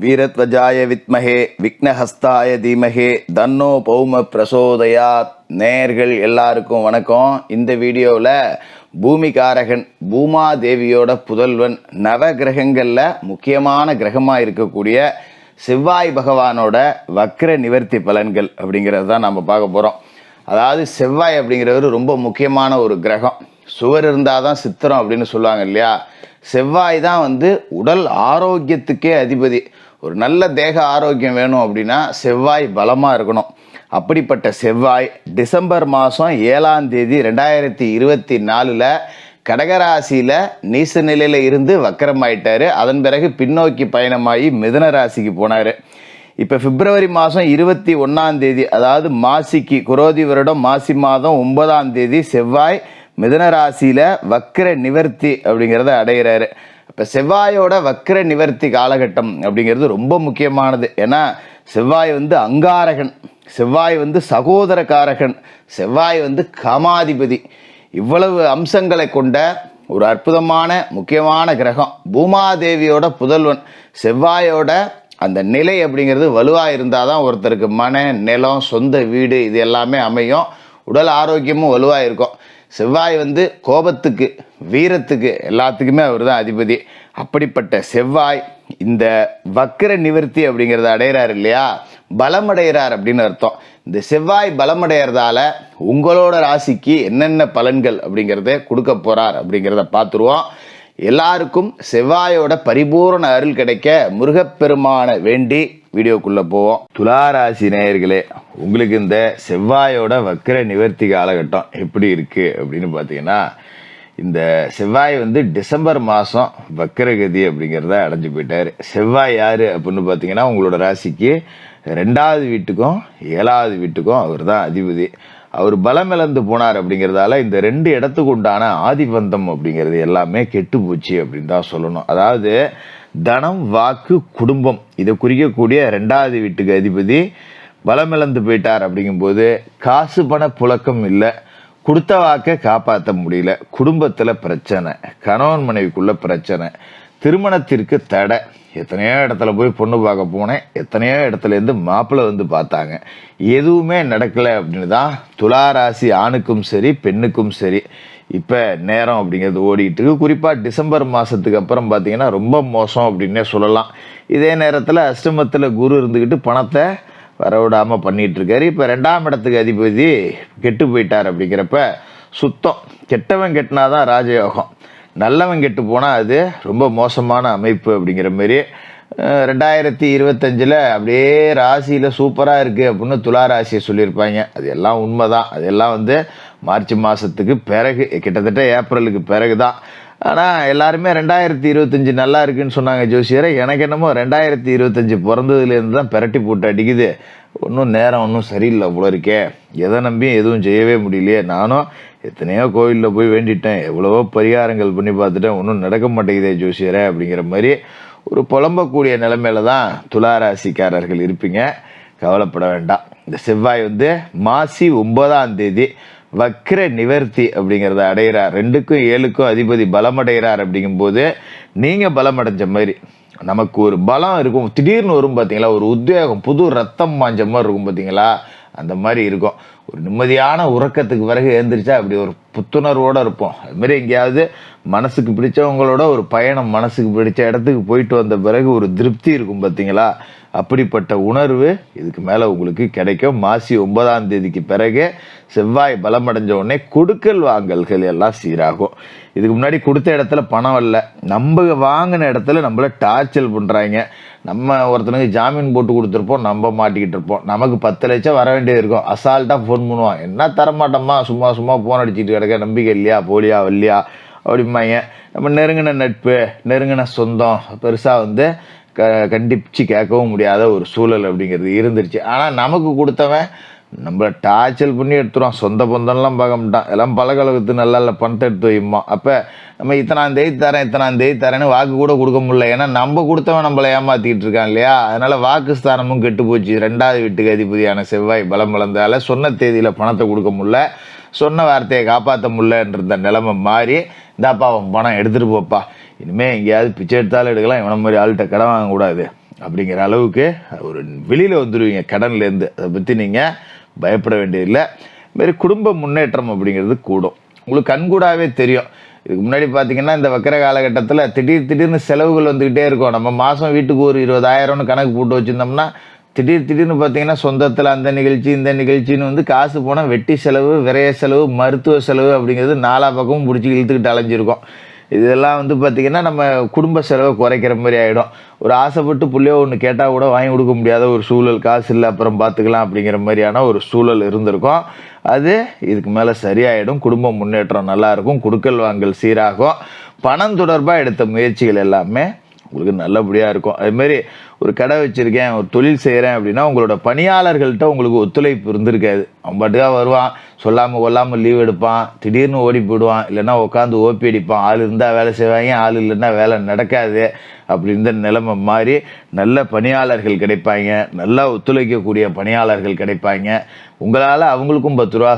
வீரத்வஜாய வித்மஹே விக்னஹஸ்தாய தீமஹே தன்னோ பௌம பிரசோதயாத். நேயர்கள் எல்லாருக்கும் வணக்கம். இந்த வீடியோவில் பூமிகாரகன் பூமாதேவியோட புதல்வன் நவ கிரகங்களில் முக்கியமான கிரகமாக இருக்கக்கூடிய செவ்வாய் பகவானோட வக்ர நிவர்த்தி பலன்கள் அப்படிங்கிறது தான் நம்ம பார்க்க போகிறோம். அதாவது செவ்வாய் அப்படிங்கிறவர் ரொம்ப முக்கியமான ஒரு கிரகம். சுவர் இருந்தால் தான் சித்திரம் அப்படின்னு சொல்லுவாங்க இல்லையா. செவ்வாய் தான் உடல் ஆரோக்கியத்துக்கே அதிபதி. ஒரு நல்ல தேக ஆரோக்கியம் வேணும் அப்படின்னா செவ்வாய் பலமாக இருக்கணும். அப்படிப்பட்ட செவ்வாய் டிசம்பர் மாதம் 7ஆம் தேதி 2024 கடகராசியில் நீச நிலையில் இருந்து வக்கரமாயிட்டார். அதன் பிறகு பின்னோக்கி பயணமாகி மிதுன ராசிக்கு போனார். இப்போ பிப்ரவரி மாதம் 21ஆம் தேதி, அதாவது மாசிக்கு குரோதி வருடம் மாசி மாதம் 9ஆம் தேதி செவ்வாய் மிதுன ராசியில் வக்ர நிவர்த்தி அப்படிங்கிறத அடைகிறாரு. இப்போ செவ்வாயோட வக்ர நிவர்த்தி காலகட்டம் அப்படிங்கிறது ரொம்ப முக்கியமானது. ஏன்னா செவ்வாய் அங்காரகன், செவ்வாய் சகோதரகாரகன், செவ்வாய் காமாதிபதி. இவ்வளவு அம்சங்களை கொண்ட ஒரு அற்புதமான முக்கியமான கிரகம். பூமாதேவியோட புதல்வன் செவ்வாயோட அந்த நிலை அப்படிங்கிறது வலுவாக இருந்தால் தான் ஒருத்தருக்கு மன நிலம் சொந்த வீடு இது எல்லாமே அமையும். உடல் ஆரோக்கியமும் வலுவாக இருக்கும். செவ்வாய் கோபத்துக்கு வீரத்துக்கு எல்லாத்துக்குமே அவர் தான் அதிபதி. அப்படிப்பட்ட செவ்வாய் இந்த வக்ர நிவர்த்தி அப்படிங்கிறத அடைகிறார் இல்லையா, பலமடைகிறார் அப்படின்னு அர்த்தம். இந்த செவ்வாய் பலமடைகிறதால உங்களோட ராசிக்கு என்னென்ன பலன்கள் அப்படிங்கிறத கொடுக்க போகிறார் அப்படிங்கிறத பார்த்துருவோம். எல்லாருக்கும் செவ்வாயோட பரிபூரண அருள் கிடைக்க முருகப்பெருமான வேண்டி வீடியோக்குள்ளே போவோம். துளாராசி நேயர்களே, உங்களுக்கு இந்த செவ்வாயோட வக்ர நிவர்த்தி காலகட்டம் எப்படி இருக்குது அப்படின்னு பார்த்தீங்கன்னா, இந்த செவ்வாய் டிசம்பர் மாதம் வக்ரகதி அப்படிங்கிறத அடைஞ்சு போயிட்டார். செவ்வாய் யார் அப்படின்னு பார்த்தீங்கன்னா, உங்களோட ராசிக்கு 2வது வீட்டுக்கும் 7வது வீட்டுக்கும் அவர் தான் அதிபதி. அவர் பலம் இழந்து போனார். அப்படிங்கிறதால இந்த 2 இடத்துக்கு உண்டான ஆதிபந்தம் அப்படிங்கிறது எல்லாமே கெட்டு போச்சு அப்படின்னு தான் சொல்லணும். அதாவது தனம் வாக்கு குடும்பம் இதை குறிக்கக்கூடிய 2வது வீட்டுக்கு அதிபதி பலம் இழந்து போயிட்டார். அப்படிங்கும்போது காசு பண புழக்கம் இல்லை, கொடுத்த வாக்கை காப்பாற்ற முடியல, குடும்பத்தில் பிரச்சனை, கணவன் மனைவிக்குள்ள பிரச்சனை, திருமணத்திற்கு தடை. எத்தனையோ இடத்துல போய் பொண்ணு பார்க்க போனேன், எத்தனையோ இடத்துலேருந்து மாப்பிள்ளை பார்த்தாங்க, எதுவுமே நடக்கலை அப்படின்னு தான் துளாராசி ஆணுக்கும் சரி பெண்ணுக்கும் சரி இப்போ நேரம் அப்படிங்கிறது ஓடிக்கிட்டு இருக்கு. குறிப்பாக டிசம்பர் மாதத்துக்கு அப்புறம் பார்த்தீங்கன்னா ரொம்ப மோசம் அப்படின்னே சொல்லலாம். இதே நேரத்தில் அஷ்டமத்தில் குரு இருந்துக்கிட்டு பணத்தை வரவிடாமல் பண்ணிகிட்டு இருக்காரு. இப்போ 2ஆம் இடத்துக்கு அதிபதி கெட்டு போயிட்டார். அப்படிங்கிறப்ப சுத்தம். கெட்டவன் கெட்டினாதான் ராஜயோகம், நல்லவன் கெட்டு போனால் அது ரொம்ப மோசமான அமைப்பு. அப்படிங்கிற மாரி 2025 அப்படியே ராசியில் சூப்பராக இருக்குது அப்படின்னு துளாராசியை சொல்லியிருப்பாங்க. அது எல்லாம் உண்மை தான். அதெல்லாம் மார்ச் மாதத்துக்கு பிறகு, கிட்டத்தட்ட ஏப்ரலுக்கு பிறகு தான். ஆனால் எல்லாருமே 2025 நல்லா இருக்குன்னு சொன்னாங்க ஜோசியரை. எனக்கு என்னமோ 2025 பிறந்ததுலேருந்து தான் பெரட்டி போட்டு அடிக்குது. நேரம் ஒன்றும் சரியில்லை போல இருக்கே, எதை நம்பியும் எதுவும் செய்யவே முடியலையே. நானும் எத்தனையோ கோவிலில் போய் வேண்டிட்டேன், எவ்வளவோ பரிகாரங்கள் பண்ணி பார்த்துட்டேன், ஒன்றும் நடக்க மாட்டேங்குதே ஜோசியரை அப்படிங்கிற மாதிரி ஒரு புலம்பக்கூடிய நிலைமையில தான் துளாராசிக்காரர்கள் இருப்பீங்க. கவலைப்பட வேண்டாம். இந்த செவ்வாய் மாசி 9ஆம் தேதி வக்ர நிவர்த்தி அப்படிங்கிறத அடைகிறார். 2க்கும் 7க்கும் அதிபதி பலமடைகிறார். அப்படிங்கும்போது நீங்கள் பலமடைஞ்ச மாதிரி நமக்கு ஒரு பலம் இருக்கும். திடீர்னு வரும் பார்த்தீங்களா, ஒரு உத்வேகம், புது ரத்தம் பாஞ்ச மாதிரி இருக்கும் பார்த்தீங்களா, அந்த மாதிரி இருக்கும். ஒரு நிம்மதியான உறக்கத்துக்கு பிறகு எழுந்திரிச்சா அப்படி ஒரு புத்துணர்வோடு இருப்போம். அதுமாரி எங்கேயாவது மனசுக்கு பிடிச்சவங்களோட ஒரு பயணம், மனசுக்கு பிடிச்ச இடத்துக்கு போயிட்டு வந்த பிறகு ஒரு திருப்தி இருக்கும் பார்த்தீங்களா, அப்படிப்பட்ட உணர்வு இதுக்கு மேலே உங்களுக்கு கிடைக்கும். மாசி 9ஆம் தேதிக்கு பிறகு செவ்வாய் பலமடைஞ்ச உடனே கொடுக்கல் வாங்கல்கள் எல்லாம் சீராகும். இதுக்கு முன்னாடி கொடுத்த இடத்துல பணம் இல்லை, நம்ம வாங்கின இடத்துல நம்மள டார்ச்சல் பண்ணுறாங்க. நம்ம ஒருத்தனுக்கு ஜாமீன் போட்டு கொடுத்துருப்போம், நம்ம மாட்டிக்கிட்டு இருப்போம். நமக்கு 10 லட்சம் வர வேண்டியது இருக்கும், அசால்ட்டாக ஃபோன் பண்ணுவான், என்ன தரமாட்டோமா, சும்மா சும்மா ஃபோன் அடிச்சுட்டு கிடக்க, நம்பிக்கை இல்லையா, போலியா வல்லியா அப்படிம்பாங்க. நம்ம நெருங்கின நட்பு நெருங்கின சொந்தம் பெருசாக கண்டிச்சு கேட்கவும் முடியாத ஒரு சூழல் அப்படிங்கிறது இருந்துருச்சு. ஆனால் நமக்கு கொடுத்தவன் நம்மளை டார்ச்சல் பண்ணி எடுத்துருவான். சொந்த பந்தம்லாம் பார்க்க மாட்டான், எல்லாம் பழகலகத்து நல்லா இல்லை, பணத்தை எடுத்து வைமா. அப்போ நம்ம இத்தனாம் தேதி தரேன்னு வாக்கு கூட கொடுக்க முடியல. ஏன்னா நம்ம கொடுத்தவன் நம்மளை ஏமாற்றிக்கிட்டு இருக்கான் இல்லையா. அதனால் வாக்கு ஸ்தானமும் கெட்டு போச்சு. 2வது வீட்டுக்கு அதிபதியான செவ்வாய் பலம் வளர்ந்தால சொன்ன தேதியில் பணத்தை கொடுக்க முடியல, சொன்ன வார்த்தையை காப்பாற்ற முடியலன்ற நிலைமை மாறி, இந்தாப்பா அவன் பணம் எடுத்துகிட்டு போப்பா, இனிமேல் எங்கேயாவது பிச்சை எடுத்தாலும் எடுக்கலாம், இவனை மாதிரி ஆள்கிட்ட கடன் வாங்கக்கூடாது அப்படிங்கிற அளவுக்கு ஒரு வெளியில் வந்துடுவீங்க கடன்லேருந்து. அதை பற்றி நீங்கள் பயப்பட வேண்டியதில்லை. இதுமாரி குடும்ப முன்னேற்றம் அப்படிங்கிறது கூடும். உங்களுக்கு கண்கூடாவே தெரியும். இதுக்கு முன்னாடி பார்த்தீங்கன்னா இந்த வக்கர காலகட்டத்தில் திடீர்னு செலவுகள் வந்துக்கிட்டே இருக்கும். நம்ம மாதம் வீட்டுக்கு ஒரு 20,000ன்னு கணக்கு போட்டு வச்சுருந்தோம்னா திடீர்னு பார்த்தீங்கன்னா சொந்தத்தில் அந்த நிகழ்ச்சி இந்த நிகழ்ச்சின்னு வந்து காசு போனால் வெட்டி செலவு, விரைய செலவு, மருத்துவ செலவு அப்படிங்கிறது நாலா பக்கமும் பிடிச்சி இழுத்துக்கிட்டு அலைஞ்சிருக்கும். இதெல்லாம் வந்து பார்த்திங்கன்னா நம்ம குடும்ப செலவை குறைக்கிற மாதிரி ஆகிடும். ஒரு ஆசைப்பட்டு புள்ளையோ ஒன்று கேட்டால் கூட வாங்கி கொடுக்க முடியாத ஒரு சூழல், காசு இல்லை அப்புறம் பார்த்துக்கலாம் அப்படிங்கிற மாதிரியான ஒரு சூழல் இருந்திருக்கும். அது இதுக்கு மேலே சரியாயிடும். குடும்ப முன்னேற்றம் நல்லாயிருக்கும். கொடுக்கல் வாங்கல் சீராகும். பணம் தொடர்பாக எடுத்த முயற்சிகள் எல்லாமே உங்களுக்கு நல்லபடியாக இருக்கும். அதுமாரி ஒரு கடை வச்சுருக்கேன், ஒரு தொழில் செய்கிறேன் அப்படின்னா உங்களோட பணியாளர்கள்ட்ட உங்களுக்கு ஒத்துழைப்பு இருந்திருக்காது. அவன் பாட்டுக்காக வருவான், சொல்லாமல் கொல்லாமல் லீவ் எடுப்பான், திடீர்னு ஓடி போயிடுவான், இல்லைன்னா உட்காந்து ஓப்பி அடிப்பான். ஆள் இருந்தால் வேலை செய்வாங்க, ஆள் இல்லைன்னா வேலை நடக்காது. அப்படி இருந்த நிலைமை மாதிரி நல்ல பணியாளர்கள் கிடைப்பாங்க, நல்லா ஒத்துழைக்கக்கூடிய பணியாளர்கள் கிடைப்பாங்க. உங்களால் அவங்களுக்கும் 10 ரூபா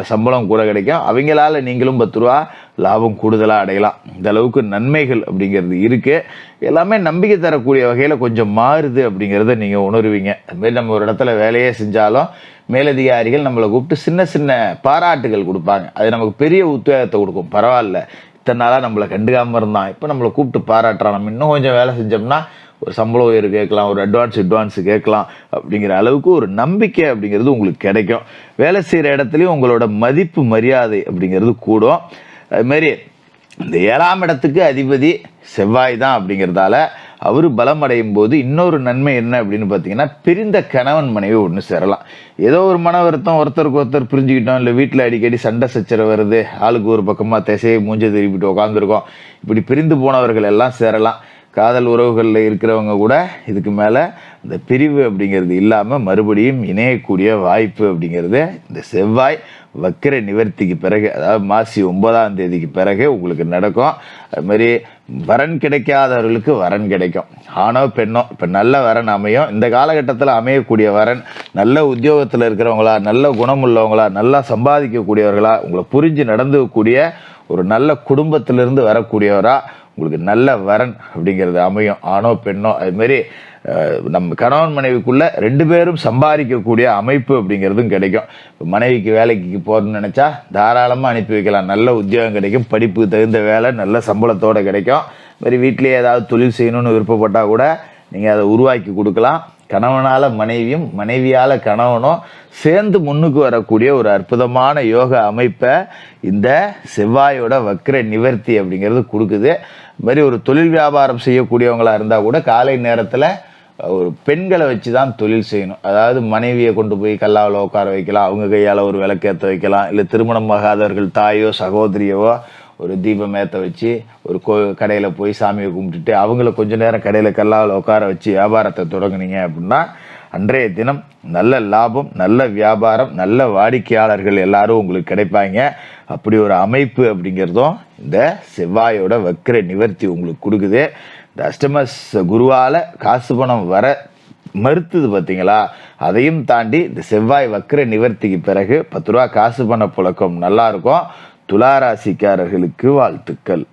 சம்பளம் கூட கிடைக்கும், அவங்களால நீங்களும் 10 ரூபா லாபம் கூடுதலாக அடையலாம். இந்த அளவுக்கு நன்மைகள் அப்படிங்கிறது இருக்குது. எல்லாமே நம்பிக்கை தரக்கூடிய வகையில் கொஞ்சம் மாறுது அப்படிங்கிறத நீங்கள் உணர்வீங்க. அதுமாரி நம்ம ஒரு இடத்துல வேலையே செஞ்சாலும் மேலதிகாரிகள் நம்மளை கூப்பிட்டு சின்ன சின்ன பாராட்டுகள் கொடுப்பாங்க. அது நமக்கு பெரிய உத்வேகத்தை கொடுக்கும். பரவாயில்ல, இத்தனை நாளாக நம்மளை கண்டுக்காமல் இருந்தான், இப்போ நம்மளை கூப்பிட்டு பாராட்டுறான், நம்ம இன்னும் கொஞ்சம் வேலை செஞ்சோம்னா ஒரு சம்பளம் உயர்வு கேட்கலாம், ஒரு அட்வான்ஸ் கேட்கலாம் அப்படிங்கிற அளவுக்கு ஒரு நம்பிக்கை அப்படிங்கிறது உங்களுக்கு கிடைக்கும். வேலை செய்கிற இடத்துலையும் உங்களோட மதிப்பு மரியாதை அப்படிங்கிறது கூடும். அதுமாரி இந்த 7ஆம் இடத்துக்கு அதிபதி செவ்வாய் தான் அப்படிங்கிறதால அவர் பலம் அடையும் போது இன்னொரு நன்மை என்ன அப்படின்னு பார்த்தீங்கன்னா, பிரிந்த கணவன் மனைவி ஒன்று சேரலாம். ஏதோ ஒரு மன வருத்தம், ஒருத்தருக்கு ஒருத்தர் பிரிஞ்சுக்கிட்டோம், இல்லை வீட்டில் அடிக்கடி சண்டை சச்சரவு வருது, ஆளுக்கு ஒரு பக்கமாக திசையை மூஞ்ச திருப்பிட்டு உட்காந்துருக்கோம், இப்படி பிரிந்து போனவர்கள் எல்லாம் சேரலாம். காதல் உறவுகளில் இருக்கிறவங்க கூட இதுக்கு மேலே இந்த பிரிவு அப்படிங்கிறது இல்லாமல் மறுபடியும் இணையக்கூடிய வாய்ப்பு அப்படிங்கிறது இந்த செவ்வாய் வக்கிர நிவர்த்திக்கு பிறகு, அதாவது மாசி 9ஆம் தேதிக்கு பிறகு உங்களுக்கு நடக்கும். அதுமாதிரி வரன் கிடைக்காதவர்களுக்கு வரன் கிடைக்கும். ஆணோ பெண்ணோ இப்போ நல்ல வரன் அமையும். இந்த காலகட்டத்தில் அமையக்கூடிய வரன் நல்ல உத்தியோகத்தில் இருக்கிறவங்களா, நல்ல குணமுள்ளவங்களா, நல்லா சம்பாதிக்கக்கூடியவர்களா, உங்களை புரிஞ்சு நடந்துக்கூடிய ஒரு நல்ல குடும்பத்திலிருந்து வரக்கூடியவரா உங்களுக்கு நல்ல வரன் அப்படிங்கிறது அமையும். ஆணோ பெண்ணோ அதுமாரி நம்ம கணவன் மனைவிக்குள்ள 2 பேரும் சம்பாதிக்கக்கூடிய அமைப்பு அப்படிங்கிறதும் கிடைக்கும். மனைவிக்கு வேலைக்கு போகிறதுன்னு நினச்சா தாராளமாக அனுப்பி வைக்கலாம். நல்ல உத்தியோகம் கிடைக்கும், படிப்புக்கு தகுந்த வேலை நல்ல சம்பளத்தோடு கிடைக்கும். இதுமாதிரி வீட்டிலேயே ஏதாவது தொழில் செய்யணும்னு விருப்பப்பட்டால் கூட நீங்கள் அதை உருவாக்கி கொடுக்கலாம். கணவனால் மனைவியும் மனைவியால் கணவனும் சேர்ந்து முன்னுக்கு வரக்கூடிய ஒரு அற்புதமான யோக அமைப்பை இந்த செவ்வாயோட வக்கிர நிவர்த்தி அப்படிங்கிறது கொடுக்குது. இது மாதிரி ஒரு தொழில் வியாபாரம் செய்யக்கூடியவங்களாக இருந்தால் கூட காலை நேரத்தில் ஒரு பெண்களை வச்சு தான் தொழில் செய்யணும். அதாவது மனைவியை கொண்டு போய் கல்லாவில் உட்கார வைக்கலாம், அவங்க கையால் ஒரு விளக்கேற்ற வைக்கலாம், இல்லை திருமணமாகாதவர்கள் தாயோ சகோதரியவோ ஒரு தீபம் ஏற்ற வச்சு ஒரு கடையில் போய் சாமியை கும்பிட்டுட்டு அவங்கள கொஞ்ச நேரம் கடையில் கல்லாவில் உட்கார வச்சு வியாபாரத்தை தொடங்குனீங்க அப்படின்னா அன்றைய தினம் நல்ல லாபம், நல்ல வியாபாரம், நல்ல வாடிக்கையாளர்கள் எல்லாரும் உங்களுக்கு கிடைப்பாங்க. அப்படி ஒரு அமைப்பு அப்படிங்கிறதும் இந்த செவ்வாயோட வக்கிர நிவர்த்தி உங்களுக்கு கொடுக்குது. இந்த அஷ்டம குருவால் காசு பணம் வர மறுத்தது பார்த்தீங்களா, அதையும் தாண்டி இந்த செவ்வாய் வக்கிர நிவர்த்திக்கு பிறகு 10 ரூபா காசு பண புழக்கம் நல்லாயிருக்கும். துளாராசிக்காரர்களுக்கு வாழ்த்துக்கள்.